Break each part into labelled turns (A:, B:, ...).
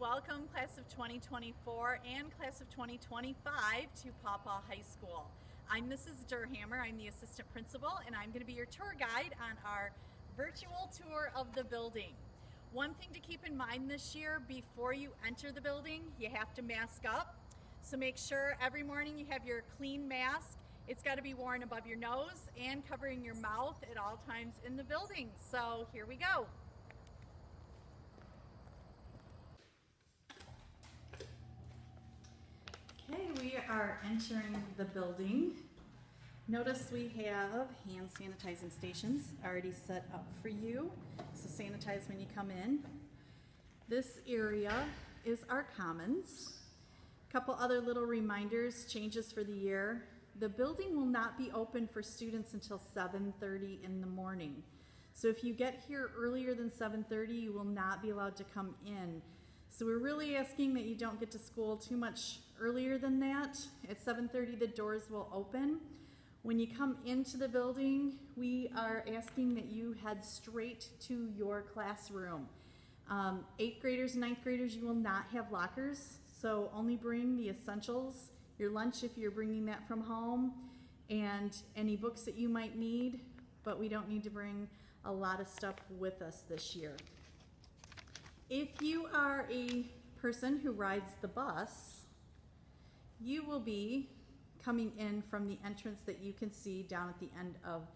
A: welcome class of 2024 and class of 2025 to Paw Paw High School. I'm Mrs. Durhammer, I'm the assistant principal, and I'm going to be your tour guide on our virtual tour of the building. One thing to keep in mind this year, before you enter the building, you have to mask up. So make sure every morning you have your clean mask. It's got to be worn above your nose and covering your mouth at all times in the building. So here we go. Okay, we are entering the building. Notice we have hand sanitizing stations already set up for you. So sanitize when you come in. This area is our commons. A couple other little reminders, changes for the year. The building will not be open for students until 7:30 in the morning. So if you get here earlier than 7:30, you will not be allowed to come in. So we're really asking that you don't get to school too much earlier than that. At 7:30, the doors will open. When you come into the building, we are asking that you head straight to your classroom. 8th graders and 9th graders, you will not have lockers, so only bring the essentials, your lunch if you're bringing that from home, and any books that you might need, but we don't need to bring a lot of stuff with us this year. If you are a person who rides the bus, you will be coming in from the entrance that you can see down at the end of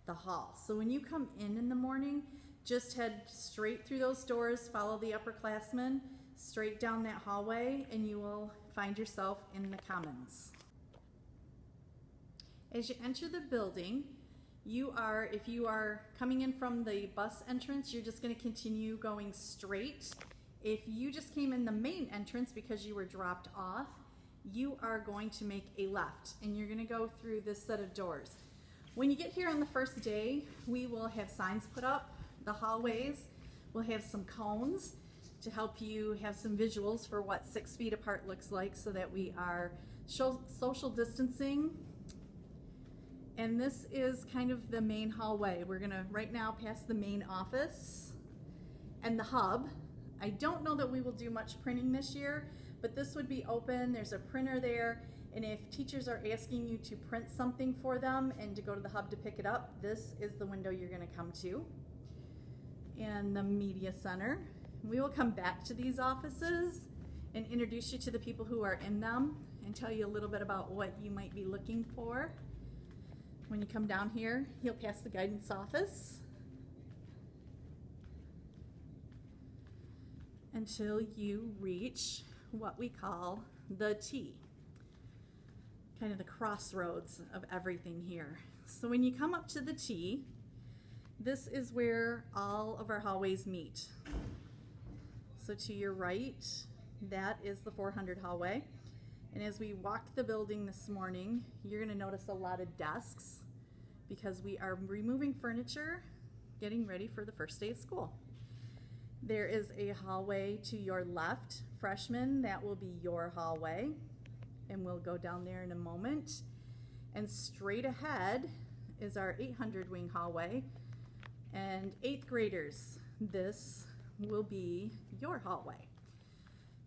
A: the hall. So when you come in the morning, just head straight through those doors, follow the upperclassmen, straight down that hallway, and you will find yourself in the commons. As you enter the building, if you are coming in from the bus entrance, you're just going to continue going straight. If you just came in the main entrance because you were dropped off, you are going to make a left, and you're going to go through this set of doors. When you get here on the first day, we will have signs put up. The hallways will have some cones to help you have some visuals for what 6 feet apart looks like, so that we are social distancing. And this is kind of the main hallway. We're gonna right now pass the main office and the hub. I don't know that we will do much printing this year, but this would be open. There's a printer there, and if teachers are asking you to print something for them and to go to the hub to pick it up, this is the window you're gonna come to. And the media center. We will come back to these offices and introduce you to the people who are in them and tell you a little bit about what you might be looking for. When you come down here, you'll pass the guidance office until you reach what we call the T, kind of the crossroads of everything here. So when you come up to the T, this is where all of our hallways meet. So to your right, that is the 400 hallway. And as we walk the building this morning, you're going to notice a lot of desks because we are removing furniture, getting ready for the first day of school. There is a hallway to your left, freshmen, that will be your hallway, and we'll go down there in a moment. And straight ahead is our 800 wing hallway, and 8th graders, this will be your hallway.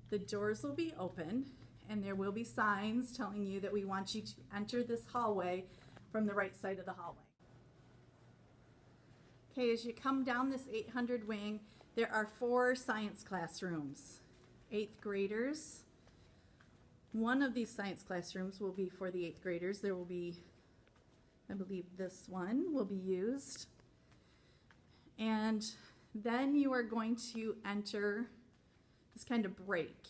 A: The doors will be open, and there will be signs telling you that we want you to enter this hallway from the right side of the hallway. Okay, as you come down this 800 wing, there are 4 science classrooms. 8th graders. One of these science classrooms will be for the 8th graders. There will be, I believe this one will be used. And then you are going to enter this kind of break.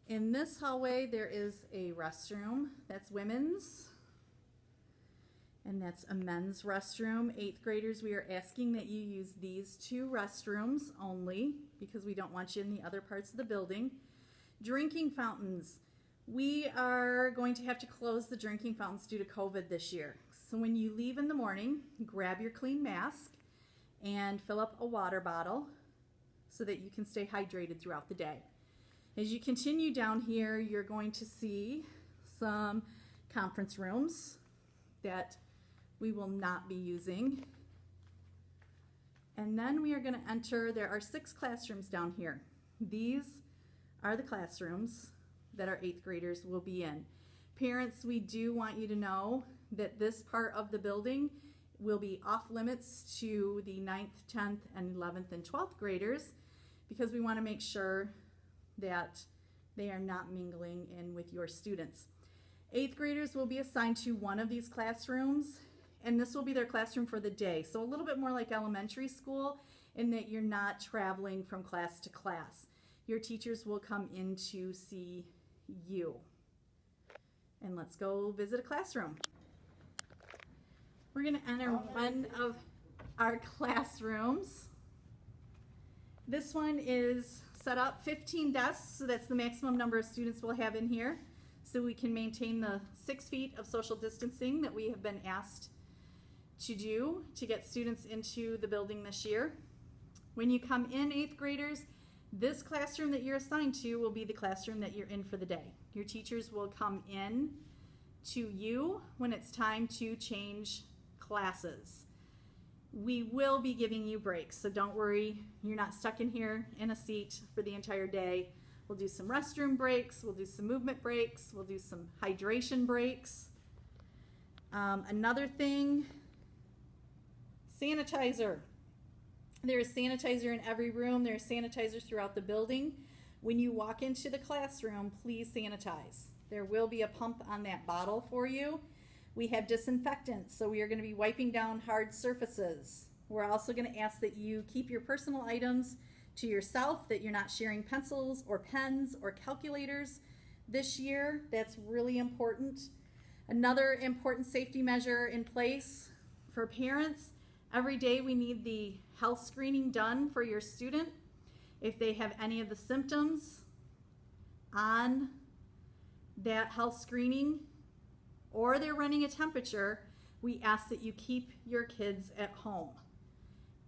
A: In this hallway, there is a restroom. That's women's, and that's a men's restroom. 8th graders, we are asking that you use these 2 restrooms only because we don't want you in the other parts of the building. Drinking fountains. We are going to have to close the drinking fountains due to COVID this year. So when you leave in the morning, grab your clean mask and fill up a water bottle so that you can stay hydrated throughout the day. As you continue down here, you're going to see some conference rooms that we will not be using. And then we are going to enter, there are 6 classrooms down here. These are the classrooms that our 8th graders will be in. Parents, we do want you to know that this part of the building will be off limits to the 9th, 10th, and 11th and 12th graders because we want to make sure that they are not mingling in with your students. 8th graders will be assigned to one of these classrooms, and this will be their classroom for the day. So a little bit more like elementary school in that you're not traveling from class to class. Your teachers will come in to see you. And let's go visit a classroom. We're going to enter one of our classrooms. This one is set up 15 desks, so that's the maximum number of students we'll have in here, so we can maintain the 6 feet of social distancing that we have been asked to do to get students into the building this year. When you come in, 8th graders, this classroom that you're assigned to will be the classroom that you're in for the day. Your teachers will come in to you when it's time to change classes. We will be giving you breaks, so don't worry, you're not stuck in here in a seat for the entire day. We'll do some restroom breaks, we'll do some movement breaks, we'll do some hydration breaks. Another thing, sanitizer. There is sanitizer in every room. There's sanitizer throughout the building. When you walk into the classroom, please sanitize. There will be a pump on that bottle for you. We have disinfectants, so we are going to be wiping down hard surfaces. We're also going to ask that you keep your personal items to yourself, that you're not sharing pencils or pens or calculators this year. That's really important. Another important safety measure in place for parents, every day we need the health screening done for your student. If they have any of the symptoms on that health screening or they're running a temperature, we ask that you keep your kids at home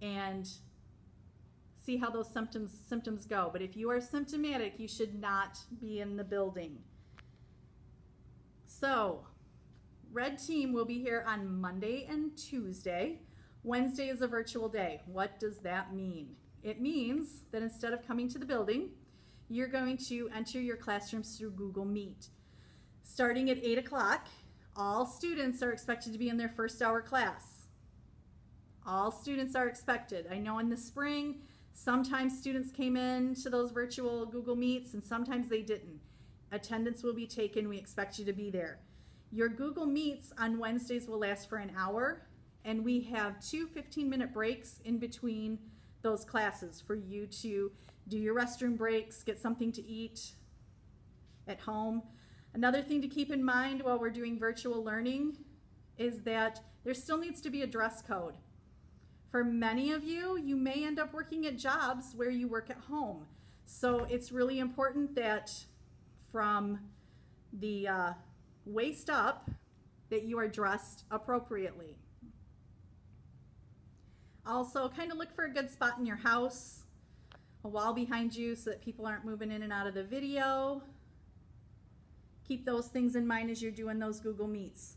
A: and see how those symptoms go. But if you are symptomatic, you should not be in the building. So, Red Team will be here on Monday and Tuesday. Wednesday is a virtual day. What does that mean? It means that instead of coming to the building, you're going to enter your classrooms through Google Meet. Starting at 8 o'clock, all students are expected to be in their first hour class. All students are expected. I know in the spring, sometimes students came in to those virtual Google Meets and sometimes they didn't. Attendance will be taken. We expect you to be there. Your Google Meets on Wednesdays will last for an hour, and we have 2 15-minute breaks in between those classes for you to do your restroom breaks, get something to eat at home. Another thing to keep in mind while we're doing virtual learning is that there still needs to be a dress code. For many of you, you may end up working at jobs where you work at home. So it's really important that from the waist up, that you are dressed appropriately. Also, kind of look for a good spot in your house, a wall behind you so that people aren't moving in and out of the video. Keep those things in mind as you're doing those Google Meets.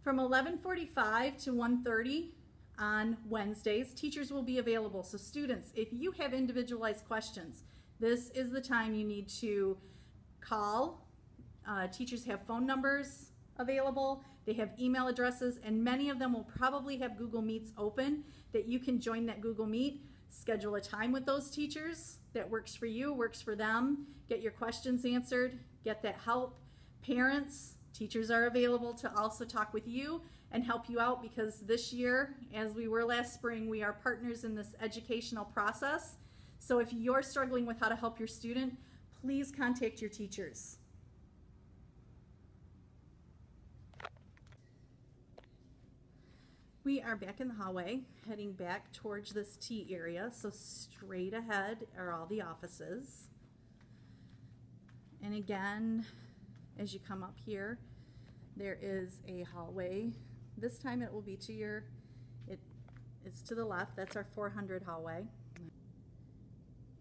A: From 11:45 to 1:30 on Wednesdays, teachers will be available. So students, if you have individualized questions, this is the time you need to call. Teachers have phone numbers available. They have email addresses, and many of them will probably have Google Meets open that you can join that Google Meet, schedule a time with those teachers that works for you, works for them, get your questions answered, get that help. Parents, teachers are available to also talk with you and help you out because this year, as we were last spring, we are partners in this educational process. So if you're struggling with how to help your student, please contact your teachers. We are back in the hallway, heading back towards this T area. So straight ahead are all the offices. And again, as you come up here, there is a hallway. This time it will be to it's to the left. That's our 400 hallway.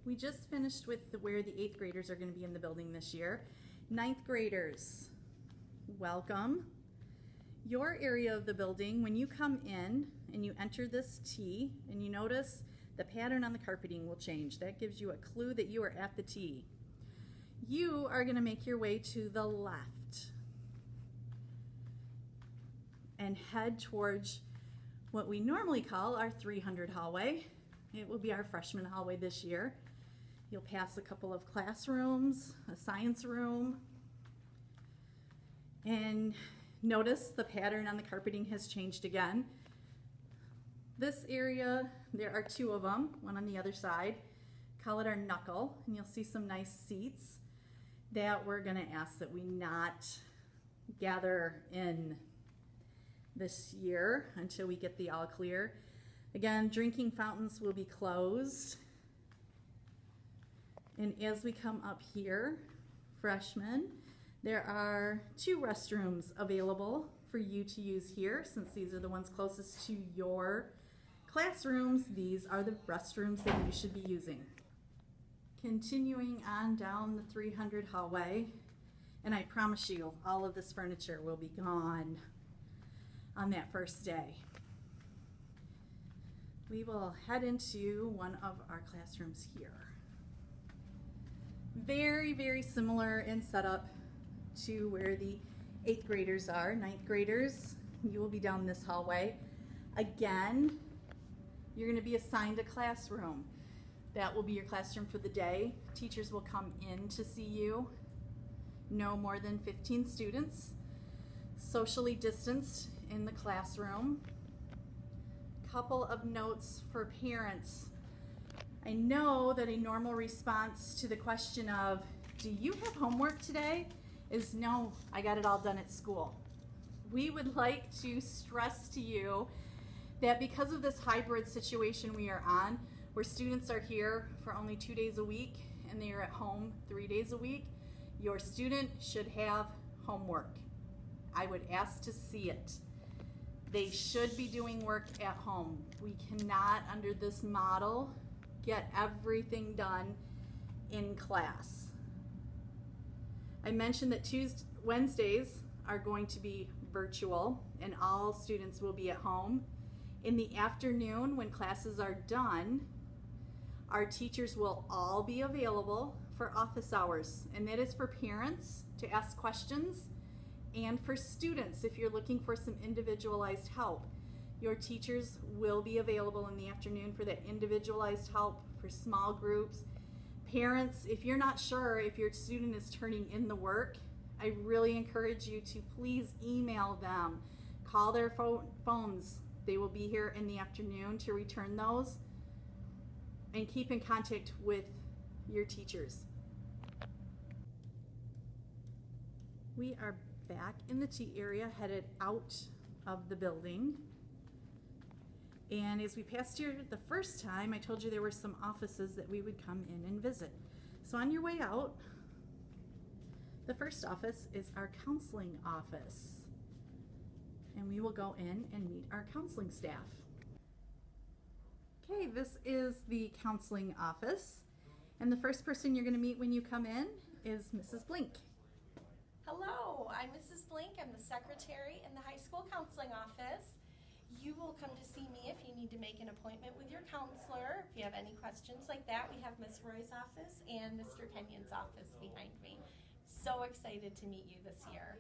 A: We just finished with where the 8th graders are going to be in the building this year. 9th graders, welcome. Your area of the building, when you come in and you enter this T and you notice The pattern on the carpeting will change. That gives you a clue that you are at the T. You are going to make your way to the left and head towards what we normally call our 300 hallway. It will be our freshman hallway this year. You'll pass a couple of classrooms, a science room, and notice the pattern on the carpeting has changed again. This area, there are two of them, one on the other side. Call it our knuckle, and you'll see some nice seats that we're gonna ask that we not gather in this year until we get the all clear. Again, drinking fountains will be closed. And as we come up here, freshmen, there are 2 restrooms available for you to use here. Since these are the ones closest to your classrooms, these are the restrooms that you should be using. Continuing on down the 300 hallway, and I promise you, all of this furniture will be gone on that first day. We will head into one of our classrooms here. Very, very similar in setup to where the 8th graders are. 9th graders, you will be down this hallway. Again, you're going to be assigned a classroom. That will be your classroom for the day. Teachers will come in to see you. No more than 15 students. Socially distanced in the classroom. Couple of notes for parents. I know that a normal response to the question of, do you have homework today? Is no, I got it all done at school. We would like to stress to you that because of this hybrid situation we are on, where students are here for only 2 days a week and they are at home 3 days a week, your student should have homework. I would ask to see it. They should be doing work at home. We cannot, under this model, get everything done in class. I mentioned that Wednesdays are going to be virtual and all students will be at home. In the afternoon, when classes are done, our teachers will all be available for office hours, and that is for parents to ask questions and for students if you're looking for some individualized help. Your teachers will be available in the afternoon for that individualized help for small groups. Parents, if you're not sure if your student is turning in the work, I really encourage you to please email them. Call their phones. They will be here in the afternoon to return those, and keep in contact with your teachers. We are back in the T area, headed out of the building. And as we passed here the first time, I told you there were some offices that we would come in and visit. So on your way out, the first office is our counseling office. And we will go in and meet our counseling staff. Okay, this is the counseling office. And the first person you're going to meet when you come in is Mrs. Blink.
B: Hello, I'm Mrs. Blink. I'm the secretary in the high school counseling office. You will come to see me if you need to make an appointment with your counselor. If you have any questions like that, we have Miss Roy's office and Mr. Kenyon's office behind me. So excited to meet you this year.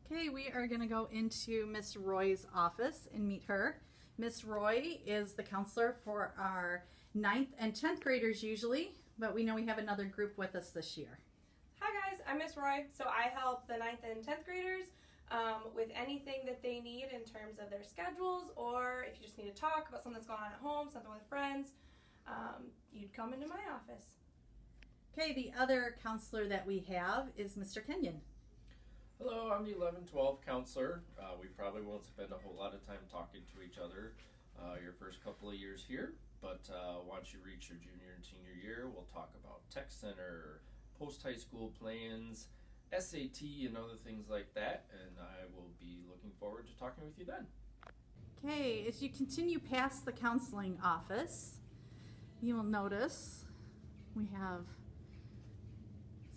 A: Okay, we are going to go into Miss Roy's office and meet her. Miss Roy is the counselor for our 9th and 10th graders usually, but we know we have another group with us this year.
C: Hi guys, I'm Miss Roy. So I help the 9th and 10th graders with anything that they need in terms of their schedules, or if you just need to talk about something that's going on at home, something with friends, you'd come into my office.
A: Okay, the other counselor that we have is Mr. Kenyon.
D: Hello, I'm the 11-12 counselor. We probably won't spend a whole lot of time talking to each other your first couple of years here, but once you reach your junior and senior year, we'll talk about tech center, post-high school plans, SAT, and other things like that, and I will be looking forward to talking with you then.
A: Okay, as you continue past the counseling office, you will notice we have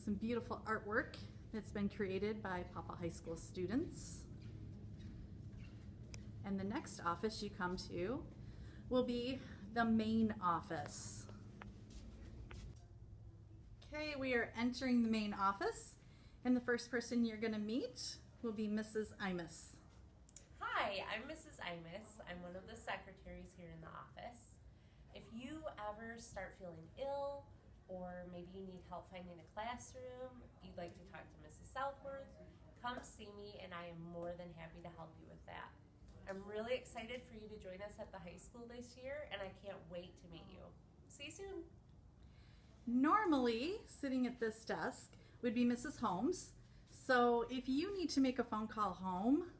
A: some beautiful artwork that's been created by Papa High School students. And the next office you come to will be the main office. Okay, we are entering the main office, and the first person you're going to meet will be Mrs. Imus.
E: Hi, I'm Mrs. Imus. I'm one of the secretaries here in the office. If you ever start feeling ill, or maybe you need help finding a classroom, you'd like to talk to Mrs. Southworth, come see me and I am more than happy to help you with that. I'm really excited for you to join us at the high school this year and I can't wait to meet you. See you soon.
A: Normally, sitting at this desk would be Mrs. Holmes. So if you need to make a phone call home,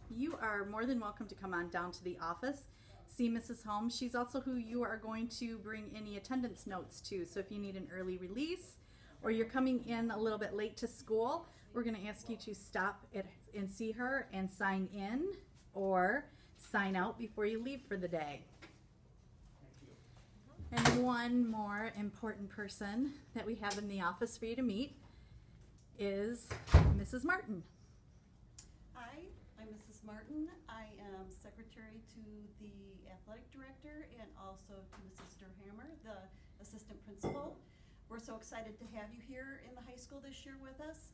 A: you are more than welcome to come on down to the office, see Mrs. Holmes. She's also who you are going to bring any attendance notes to. So if you need an early release or you're coming in a little bit late to school, we're going to ask you to stop and see her and sign in or sign out before you leave for the day. And one more important person that we have in the office for you to meet is Mrs. Martin.
F: Hi, I'm Mrs. Martin. I am secretary to the athletic director and also to Mrs. Durhammer, the assistant principal. We're so excited to have you here in the high school this year with us.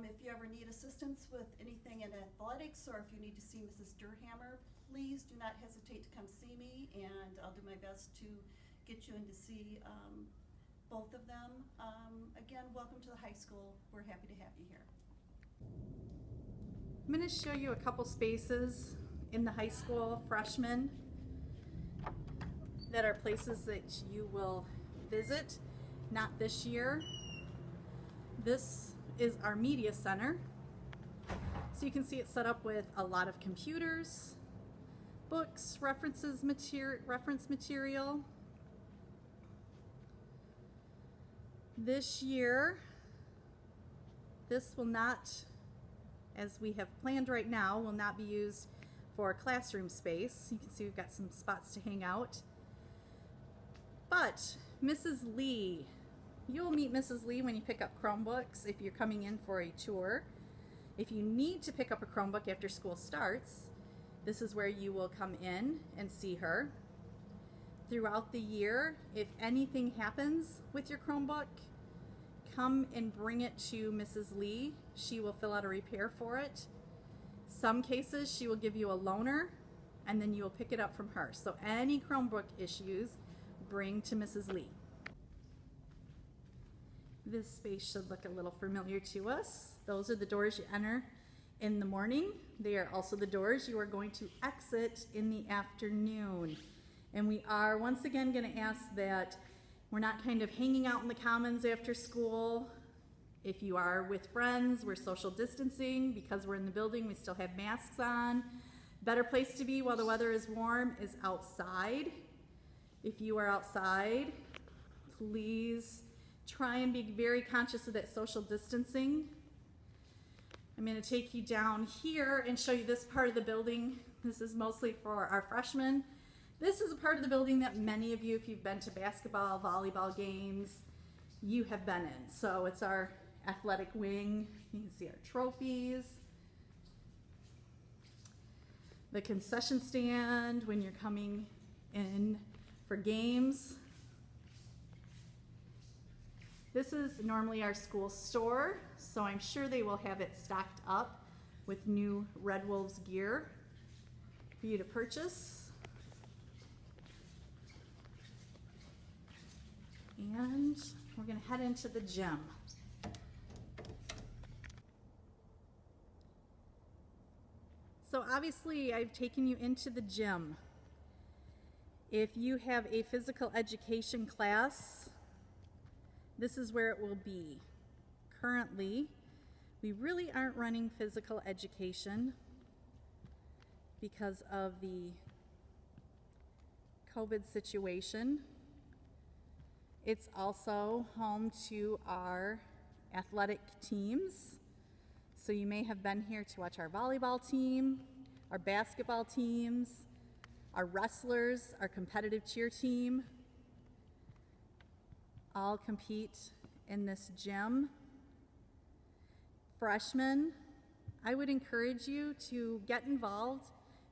F: If you ever need assistance with anything in athletics or if you need to see Mrs. Durhammer, please do not hesitate to come see me and I'll do my best to get you in to see both of them. Again, welcome to the high school. We're happy to have you here.
A: I'm going to show you a couple spaces in the high school, freshmen, that are places that you will visit, not this year. This is our media center. So you can see it's set up with a lot of computers, books, reference material. This year, this will not, as we have planned right now, will not be used for classroom space. You can see we've got some spots to hang out. But Mrs. Lee, you'll meet Mrs. Lee when you pick up Chromebooks if you're coming in for a tour. If you need to pick up a Chromebook after school starts, this is where you will come in and see her. Throughout the year, if anything happens with your Chromebook, come and bring it to Mrs. Lee. She will fill out a repair for it. Some cases she will give you a loaner and then you will pick it up from her. So any Chromebook issues, bring to Mrs. Lee. This space should look a little familiar to us. Those are the doors you enter in the morning. They are also the doors you are going to exit in the afternoon. And we are once again going to ask that we're not kind of hanging out in the commons after school. If you are with friends, we're social distancing. Because we're in the building, we still have masks on. Better place to be while the weather is warm is outside. If you are outside, please try and be very conscious of that social distancing. I'm going to take you down here and show you this part of the building. This is mostly for our freshmen. This is a part of the building that many of you, if you've been to basketball, volleyball games, you have been in. So it's our athletic wing. You can see our trophies. The concession stand when you're coming in for games. This is normally our school store, so I'm sure they will have it stocked up with new Red Wolves gear for you to purchase. And we're going to head into the gym. So obviously I've taken you into the gym. If you have a physical education class, this is where it will be. Currently, we really aren't running physical education because of the COVID situation. It's also home to our athletic teams. So you may have been here to watch our volleyball team, our basketball teams, our wrestlers, our competitive cheer team, all compete in this gym. Freshmen, I would encourage you to get involved,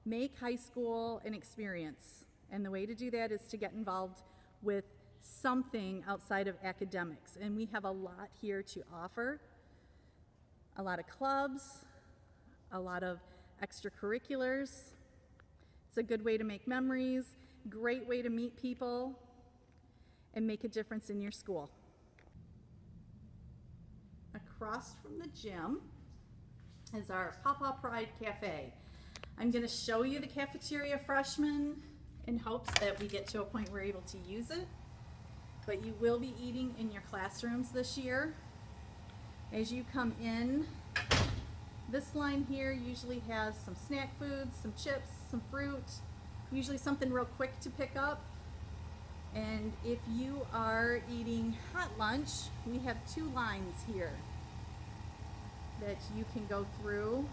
A: make high school an experience. And the way to do that is to get involved with something outside of academics. And we have a lot here to offer. A lot of clubs, a lot of extracurriculars. It's a good way to make memories, great way to meet people, and make a difference in your school. Across from the gym is our Pawpaw Pride Cafe. I'm going to show you the cafeteria, freshmen, in hopes that we get to a point where we're able to use it. But you will be eating in your classrooms this year. As you come in, this line here usually has some snack foods, some chips, some fruit, usually something real quick to pick up. And if you are eating hot lunch, we have 2 lines here that you can go through.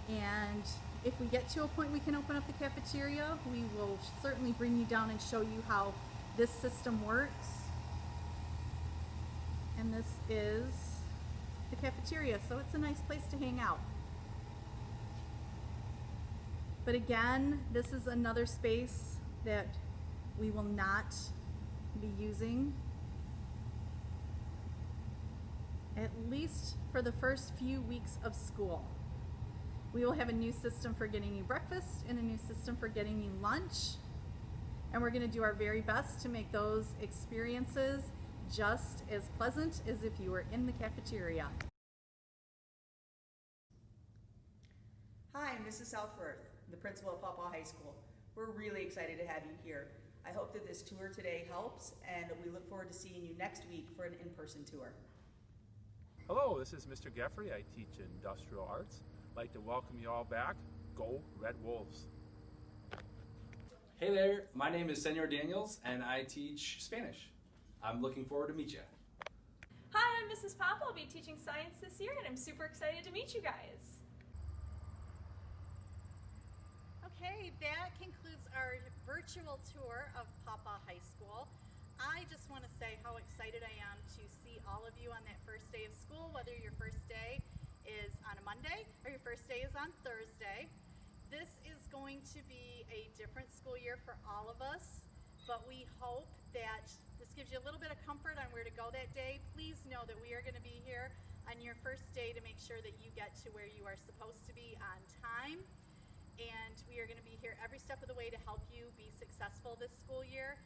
A: And if we get to a point we can open up the cafeteria, we will certainly bring you down and show you how this system works. And this is the cafeteria, so it's a nice place to hang out. But again, this is another space that we will not be using, at least for the first few weeks of school. We will have a new system for getting you breakfast and a new system for getting you lunch. And we're going to do our very best to make those experiences just as pleasant as if you were in the cafeteria.
G: Hi, I'm Mrs. Southworth, the principal of Pawpaw High School. We're really excited to have you here. I hope that this tour today helps, and we look forward to seeing you next week for an in-person tour.
H: Hello, this is Mr. Geffrey. I teach industrial arts. I'd like to welcome you all back. Go Red Wolves.
I: Hey there, my name is Senor Daniels and I teach Spanish. I'm looking forward to meet you.
J: Hi, I'm Mrs. Pop. I'll be teaching science this year and I'm super excited to meet you guys.
A: Okay, that concludes our virtual tour of Pawpaw High School. I just want to say how excited I am to see all of you on that first day of school, whether your first day is on a Monday or your first day is on Thursday. This is going to be a different school year for all of us, but we hope that this gives you a little bit of comfort on where to go that day. Please know that we are going to be here on your first day to make sure that you get to where you are supposed to be on time. And we are going to be here every step of the way to help you be successful this school year.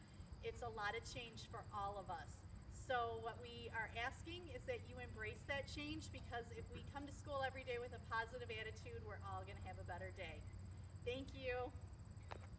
A: It's a lot of change for all of us. So what we are asking is that you embrace that change, because if we come to school every day with a positive attitude, we're all going to have a better day. Thank you.